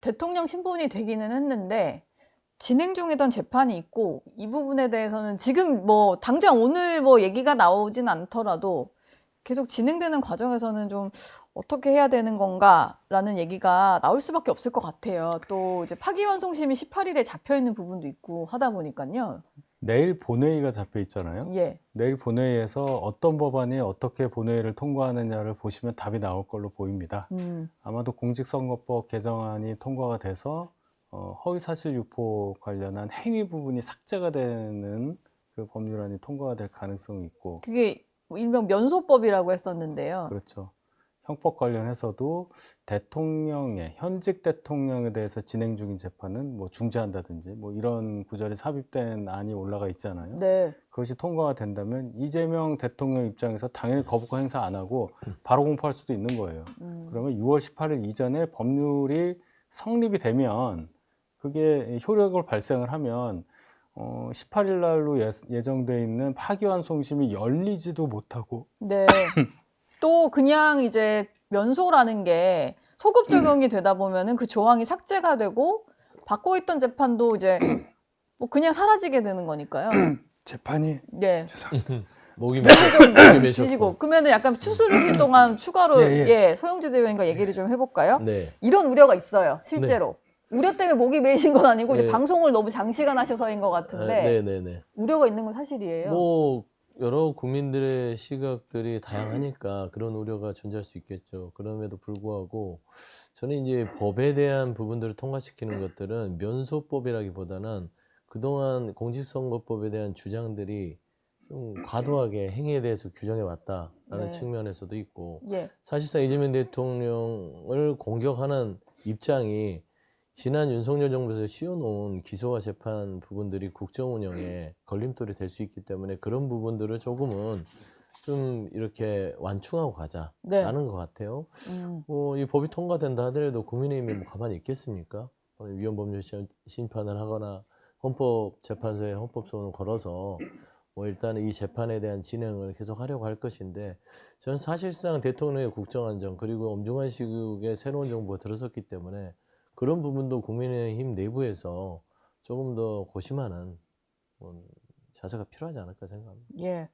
대통령 신분이 되기는 했는데 진행 중이던 재판이 있고 이 부분에 대해서는 지금 뭐 당장 오늘 뭐 얘기가 나오진 않더라도 계속 진행되는 과정에서는 좀 어떻게 해야 되는 건가라는 얘기가 나올 수밖에 없을 것 같아요. 또 이제 파기환송심이 18일에 잡혀 있는 부분도 있고 하다 보니까요. 내일 본회의가 잡혀 있잖아요. 예. 내일 본회의에서 어떤 법안이 어떻게 본회의를 통과하느냐를 보시면 답이 나올 걸로 보입니다. 아마도 공직선거법 개정안이 통과가 돼서 허위사실 유포 관련한 행위 부분이 삭제가 되는 그 법률안이 통과가 될 가능성이 있고, 그게 일명 면소법이라고 했었는데요. 그렇죠. 형법 관련해서도 현직 대통령에 대해서 진행 중인 재판은 뭐 중지한다든지 뭐 이런 구절이 삽입된 안이 올라가 있잖아요. 네. 그것이 통과가 된다면 이재명 대통령 입장에서 당연히 거부권 행사 안 하고 바로 공포할 수도 있는 거예요. 그러면 6월 18일 이전에 법률이 성립이 되면 그게 효력을 발생을 하면 18일 날로 예정돼 있는 파기환송심이 열리지도 못하고 네. 또 그냥 이제 면소라는 게 소급 적용이 되다 보면은 그 조항이 삭제가 되고 받고 있던 재판도 이제 뭐 그냥 사라지게 되는 거니까요. 재판이 네. 목이 좀 메셨고. 지지고 그러면은 약간 추스르실 동안 추가로 예, 소영주 대변인과 얘기를 좀 해볼까요? 네. 이런 우려가 있어요, 실제로. 우려 때문에 목이 메이신 건 아니고 이제 네. 방송을 너무 장시간 하셔서인 것 같은데 네네네. 우려가 있는 건 사실이에요. 뭐 여러 국민들의 시각들이 다양하니까 그런 우려가 존재할 수 있겠죠. 그럼에도 불구하고 저는 이제 법에 대한 부분들을 통과시키는 것들은 면소법이라기보다는 그동안 공직선거법에 대한 주장들이 좀 과도하게 행위에 대해서 규정해 왔다라는 네. 측면에서도 있고, 예. 사실상 이재명 대통령을 공격하는 입장이 지난 윤석열 정부에서 씌워놓은 기소와 재판 부분들이 국정 운영에 걸림돌이 될 수 있기 때문에 그런 부분들을 조금은 좀 이렇게 완충하고 가자라는 것 같아요. 뭐 이 법이 통과된다 하더라도 국민의힘이 뭐 가만히 있겠습니까? 위헌법률 심판을 하거나 헌법재판소에 헌법소원을 걸어서 뭐 일단 이 재판에 대한 진행을 계속 하려고 할 것인데, 저는 사실상 대통령의 국정안정 그리고 엄중한 시국에 새로운 정부가 들어섰기 때문에 그런 부분도 국민의힘 내부에서 조금 더 고심하는 자세가 필요하지 않을까 생각합니다. 예.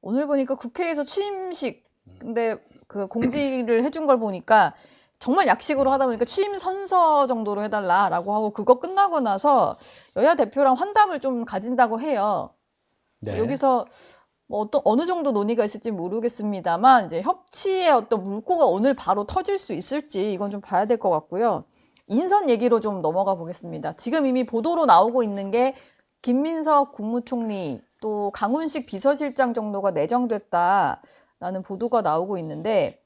오늘 보니까 국회에서 취임식, 근데 그 공지를 해준 걸 보니까 정말 약식으로 하다 보니까 취임 선서 정도로 해달라라고 하고 그거 끝나고 나서 여야 대표랑 환담을 좀 가진다고 해요. 네. 여기서 뭐 어느 정도 논의가 있을지 모르겠습니다만 이제 협치의 어떤 물꼬가 오늘 바로 터질 수 있을지 이건 좀 봐야 될 것 같고요. 인선 얘기로 좀 넘어가 보겠습니다. 지금 이미 보도로 나오고 있는 게 김민석 국무총리 또 강훈식 비서실장 정도가 내정됐다라는 보도가 나오고 있는데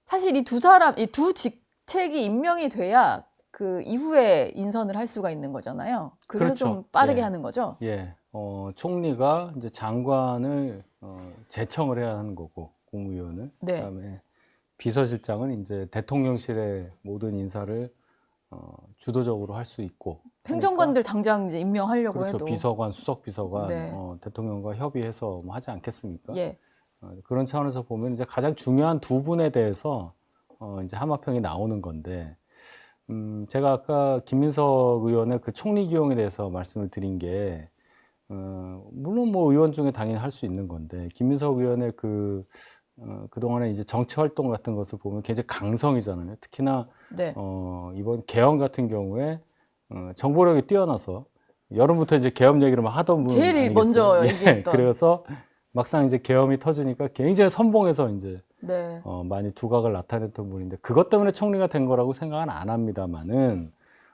사실 이 두 직책이 임명이 돼야 그 이후에 인선을 할 수가 있는 거잖아요. 그래서 그렇죠. 좀 빠르게 예. 하는 거죠. 예, 총리가 이제 장관을 제청을 해야 하는 거고 국무위원을. 네. 그다음에 비서실장은 이제 대통령실의 모든 인사를 주도적으로 할 수 있고. 행정관들 당장 이제 임명하려고 그렇죠. 해도 비서관, 수석비서관 네. 대통령과 협의해서 뭐 하지 않겠습니까? 예. 그런 차원에서 보면 이제 가장 중요한 두 분에 대해서 이제 하마평이 나오는 건데, 제가 아까 김민석 의원의 그 총리 기용에 대해서 말씀을 드린 게, 물론 뭐 의원 중에 당연히 할 수 있는 건데, 김민석 의원의 그동안에 이제 정치 활동 같은 것을 보면 굉장히 강성이잖아요. 특히나, 네. 이번 계엄 같은 경우에, 정보력이 뛰어나서, 여름부터 이제 계엄 얘기를 막 하던 분 제일 아니겠어요? 먼저 예, 얘기했던. 그래서 막상 이제 계엄이 터지니까 굉장히 선봉해서 이제, 네. 많이 두각을 나타냈던 분인데, 그것 때문에 총리가 된 거라고 생각은 안 합니다만은,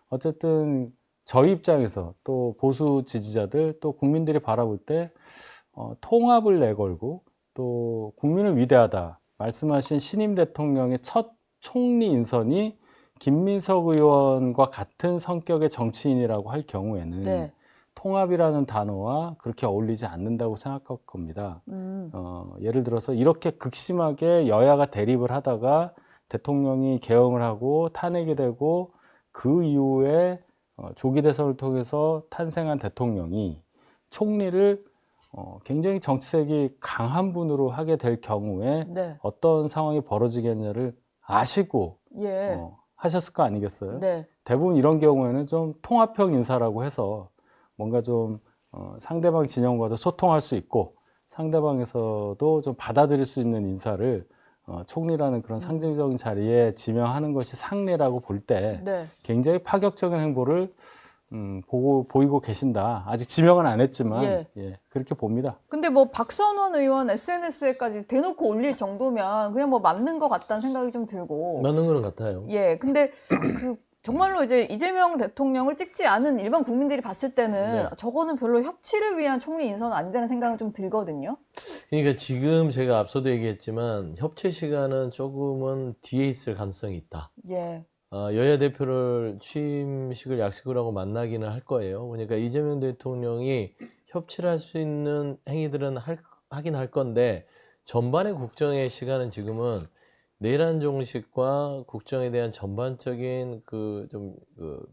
어쨌든 저희 입장에서 또 보수 지지자들 또 국민들이 바라볼 때 통합을 내걸고 또 국민은 위대하다 말씀하신 신임 대통령의 첫 총리 인선이 김민석 의원과 같은 성격의 정치인이라고 할 경우에는 네. 통합이라는 단어와 그렇게 어울리지 않는다고 생각할 겁니다. 예를 들어서 이렇게 극심하게 여야가 대립을 하다가 대통령이 계엄을 하고 탄핵이 되고 그 이후에 조기 대선을 통해서 탄생한 대통령이 총리를 굉장히 정치색이 강한 분으로 하게 될 경우에 네. 어떤 상황이 벌어지겠냐를 아시고 예. 하셨을 거 아니겠어요? 네. 대부분 이런 경우에는 좀 통합형 인사라고 해서 뭔가 좀 상대방 진영과도 소통할 수 있고 상대방에서도 좀 받아들일 수 있는 인사를 총리라는 그런 상징적인 자리에 지명하는 것이 상례라고 볼 때 네. 굉장히 파격적인 행보를 보이고 계신다. 아직 지명은 안 했지만 예. 예, 그렇게 봅니다. 근데 뭐 박선원 의원 SNS에까지 대놓고 올릴 정도면 그냥 뭐 맞는 것 같다는 생각이 좀 들고. 맞는 거는 같아요. 예. 근데 그 정말로 이제 이재명 대통령을 찍지 않은 일반 국민들이 봤을 때는 네. 저거는 별로 협치를 위한 총리 인선은 아니라는 생각은 좀 들거든요. 그러니까 지금 제가 앞서도 얘기했지만 협치 시간은 조금은 뒤에 있을 가능성이 있다. 예. 여야 대표를 취임식을 약속을 하고 만나기는 할 거예요. 그러니까 이재명 대통령이 협치를 할 수 있는 행위들은 하긴 할 건데 전반의 국정의 시간은 지금은 내란 종식과 국정에 대한 전반적인 그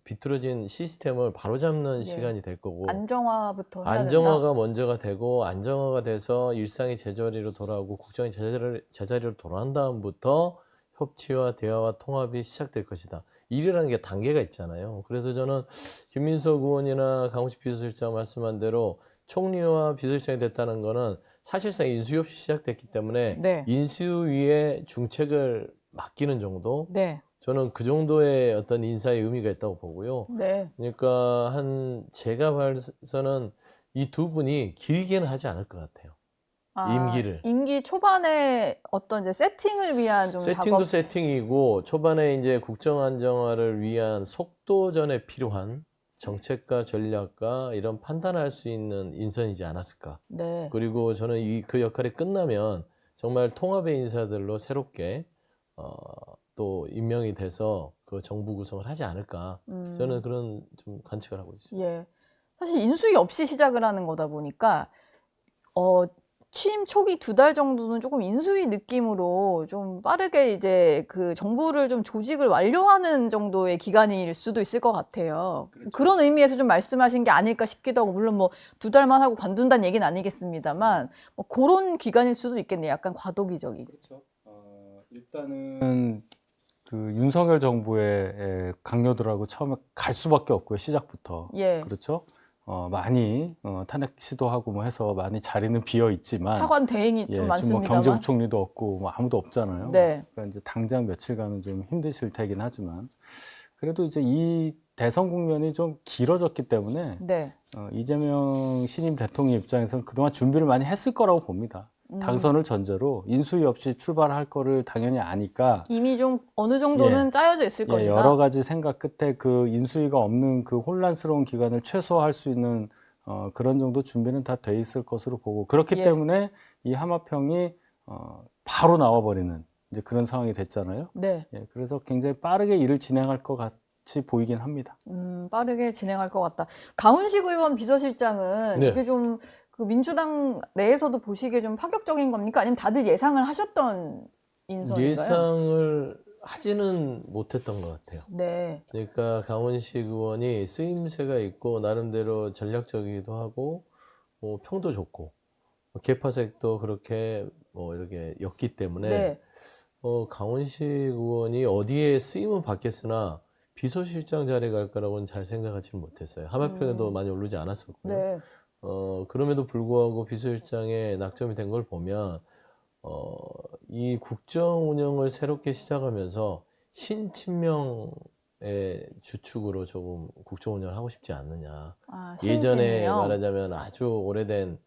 비틀어진 시스템을 바로잡는 예. 시간이 될 거고 안정화부터 해야 안정화가 된다. 먼저가 되고 안정화가 돼서 일상의 제자리로 돌아오고 국정이 제자리로 돌아온 다음부터 협치와 대화와 통합이 시작될 것이다. 일이라는 게 단계가 있잖아요. 그래서 저는 김민석 의원이나 강훈식 비서실장 말씀한 대로 총리와 비서실장이 됐다는 거는 사실상 인수위 없이 시작됐기 때문에 네. 인수위에 중책을 맡기는 정도, 네. 저는 그 정도의 어떤 인사의 의미가 있다고 보고요. 네. 그러니까 제가 봐서는 이 두 분이 길게는 하지 않을 것 같아요. 임기를. 임기 초반에 어떤 이제 세팅을 위한 좀 세팅도 작업. 세팅이고 초반에 이제 국정 안정화를 위한 속도전에 필요한 정책과 전략과 이런 판단할 수 있는 인선이지 않았을까. 네. 그리고 저는 그 역할이 끝나면 정말 통합의 인사들로 새롭게 또 임명이 돼서 그 정부 구성을 하지 않을까. 저는 그런 좀 관측을 하고 있습니다. 예. 사실 인수위 없이 시작을 하는 거다 보니까 취임 초기 2달 정도는 조금 인수위 느낌으로 좀 빠르게 이제 그 정부를 좀 조직을 완료하는 정도의 기간일 수도 있을 것 같아요. 그렇죠. 그런 의미에서 좀 말씀하신 게 아닐까 싶기도 하고, 물론 뭐 2달만 하고 관둔다는 얘기는 아니겠습니다만 뭐 그런 기간일 수도 있겠네요. 약간 과도기적인. 그렇죠. 일단은 그 윤석열 정부의 강요들하고 처음에 갈 수밖에 없고요. 시작부터. 예. 그렇죠. 많이 탄핵 시도하고 뭐 해서 많이 자리는 비어 있지만 차관 대행이 예, 좀 지금 뭐 많습니다만. 경제부총리도 없고 뭐 아무도 없잖아요. 네. 그러니까 이제 당장 며칠간은 좀 힘드실 테긴 하지만 그래도 이제 이 대선 국면이 좀 길어졌기 때문에 네. 이재명 신임 대통령 입장에서는 그동안 준비를 많이 했을 거라고 봅니다. 당선을 전제로 인수위 없이 출발할 거를 당연히 아니까 이미 좀 어느 정도는 짜여져 있을 것이다. 여러 가지 생각 끝에 그 인수위가 없는 그 혼란스러운 기간을 최소화할 수 있는 그런 정도 준비는 다 돼 있을 것으로 보고 그렇기 예. 때문에 이 하마평이 바로 나와버리는 이제 그런 상황이 됐잖아요. 네. 예, 그래서 굉장히 빠르게 일을 진행할 것 같이 보이긴 합니다. 빠르게 진행할 것 같다. 강훈식 의원 비서실장은 네. 이게 좀 그 민주당 내에서도 보시기에 좀 파격적인 겁니까? 아니면 다들 예상을 하셨던 인선인가요? 예상을 하지는 못했던 것 같아요. 네. 그러니까 강훈식 의원이 쓰임새가 있고 나름대로 전략적이기도 하고 뭐 평도 좋고 개파색도 그렇게 뭐 이렇게 였기 때문에 네. 강훈식 의원이 어디에 쓰임은 받겠으나 비서실장 자리에 갈 거라고는 잘 생각하지는 못했어요. 하마평에도 많이 오르지 않았었고요. 네. 그럼에도 불구하고 비서실장에 낙점이 된 걸 보면 이 국정 운영을 새롭게 시작하면서 신친명의 주축으로 조금 국정 운영을 하고 싶지 않느냐. 예전에 신진이요? 말하자면 아주 오래된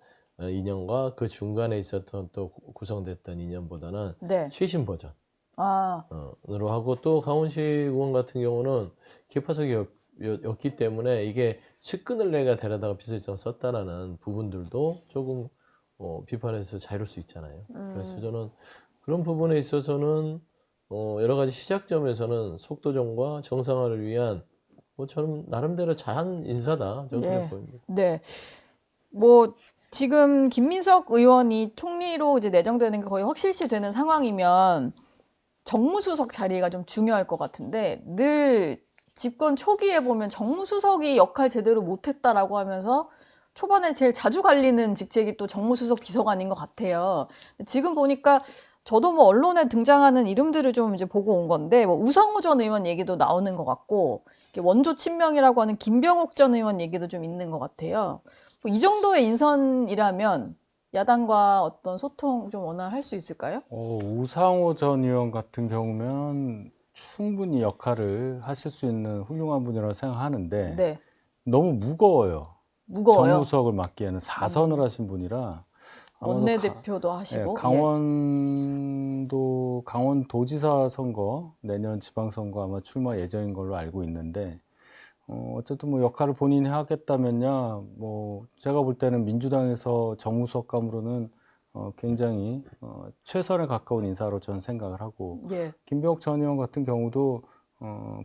인연과 그 중간에 있었던 또 구성됐던 인연보다는 네. 최신 버전. 아, 으로 하고 또 강훈식 의원 같은 경우는 개파석이었기 때문에 이게 측근을 내가 데려다가 비서실장 썼다라는 부분들도 조금 비판에서 자유로울 수 있잖아요. 그래서 저는 그런 부분에 있어서는 여러 가지 시작점에서는 속도전과 정상화를 위한 저는 나름대로 잘한 인사다. 저는 그렇게 보입니다. 네. 뭐 지금 김민석 의원이 총리로 이제 내정되는 게 거의 확실시 되는 상황이면 정무수석 자리가 좀 중요할 것 같은데 늘 집권 초기에 보면 정무수석이 역할 제대로 못했다라고 하면서 초반에 제일 자주 갈리는 직책이 또 정무수석 비서관인 것 같아요. 지금 보니까 저도 뭐 언론에 등장하는 이름들을 좀 이제 보고 온 건데, 뭐 우상호 전 의원 얘기도 나오는 것 같고, 이렇게 원조 친명이라고 하는 김병욱 전 의원 얘기도 좀 있는 것 같아요. 뭐이 정도의 인선이라면 야당과 어떤 소통 좀 원활할 수 있을까요? 우상호 전 의원 같은 경우면 충분히 역할을 하실 수 있는 훌륭한 분이라고 생각하는데 네, 너무 무거워요. 무거워요. 정무수석을 맡기에는 4선을 하신 분이라 아마도 원내대표도 하시고. 강원도지사 선거 내년 지방선거 아마 출마 예정인 걸로 알고 있는데 어쨌든 뭐 역할을 본인이 하겠다면야 뭐 제가 볼 때는 민주당에서 정무수석감으로는 굉장히 최선에 가까운 인사로 저는 생각을 하고 예, 김병욱 전 의원 같은 경우도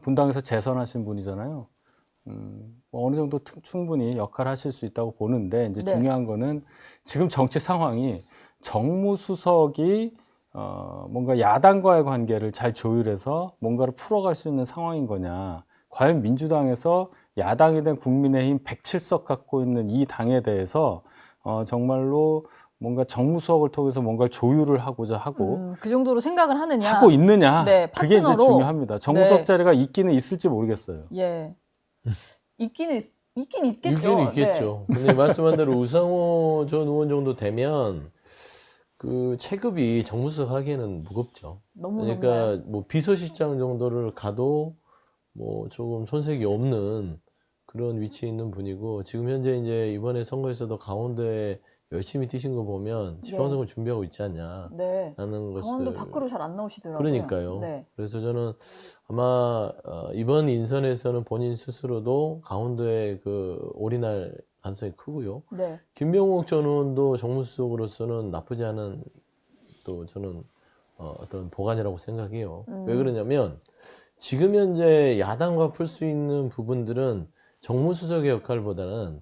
분당에서 재선하신 분이잖아요. 뭐 어느 정도 충분히 역할을 하실 수 있다고 보는데 이제 네. 중요한 거는 지금 정치 상황이 정무수석이 뭔가 야당과의 관계를 잘 조율해서 뭔가를 풀어갈 수 있는 상황인 거냐. 과연 민주당에서 야당이 된 국민의힘 107석 갖고 있는 이 당에 대해서 정말로 뭔가 정무수석을 통해서 뭔가를 조율을 하고자 하고 그 정도로 생각을 하느냐. 하고 있느냐. 네, 그게 이제 파트너로. 중요합니다. 정무수석 네. 자리가 있기는 있을지 모르겠어요. 예, 있긴 있겠죠. 있긴 있겠죠. 근데 말씀한 대로 우상호 전 의원 정도 되면 그 체급이 정무수석 하기에는 무겁죠. 너무 그러니까 뭐 비서실장 정도를 가도 뭐 조금 손색이 없는 그런 위치에 있는 분이고 지금 현재 이제 이번에 선거에서도 강원도에 열심히 뛰신 거 보면 지방선거 준비하고 있지 않냐라는 네. 강원도 것을 밖으로 잘 안 나오시더라고요. 그러니까요. 네. 그래서 저는 아마 이번 인선에서는 본인 스스로도 강원도에 그 올인할 가능성이 크고요. 네. 김병욱 전 의원도 정무수석으로서는 나쁘지 않은 또 저는 어떤 보관이라고 생각해요. 왜 그러냐면 지금 현재 야당과 풀 수 있는 부분들은 정무수석의 역할보다는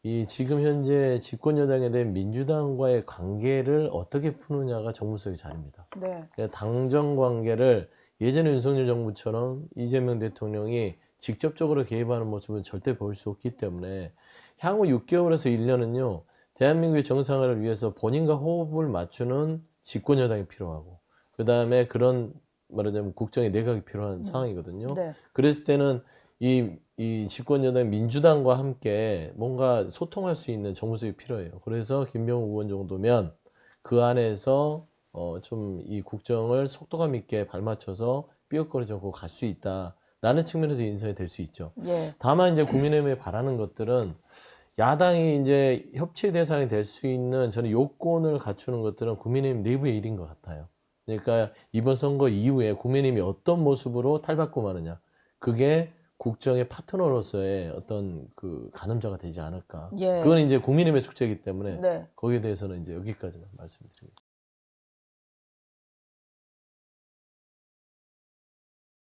이 지금 현재 집권 여당에 대한 민주당과의 관계를 어떻게 푸느냐가 정무수석의 자리입니다. 네. 그러니까 당정 관계를 예전에 윤석열 정부처럼 이재명 대통령이 직접적으로 개입하는 모습은 절대 볼 수 없기 때문에 향후 6개월에서 1년은요 대한민국의 정상화를 위해서 본인과 호흡을 맞추는 집권 여당이 필요하고 그 다음에 그런 말하자면 국정의 내각이 필요한 상황이거든요. 네. 그랬을 때는 이 집권 여당 민주당과 함께 뭔가 소통할 수 있는 정무수석이 필요해요. 그래서 김병욱 의원 정도면 그 안에서 좀 이 국정을 속도감 있게 발맞춰서 삐걱거리지 않고 갈 수 있다라는 측면에서 인선이 될 수 있죠. 예. 다만 이제 국민의힘에 바라는 것들은 야당이 이제 협치 대상이 될 수 있는 저는 요건을 갖추는 것들은 국민의힘 내부의 일인 것 같아요. 그러니까 이번 선거 이후에 국민의힘이 어떤 모습으로 탈바꿈하느냐 그게 국정의 파트너로서의 어떤 그 가늠자가 되지 않을까. 예. 그건 이제 국민의힘의 숙제이기 때문에 네. 거기에 대해서는 이제 여기까지만 말씀드리겠습니다.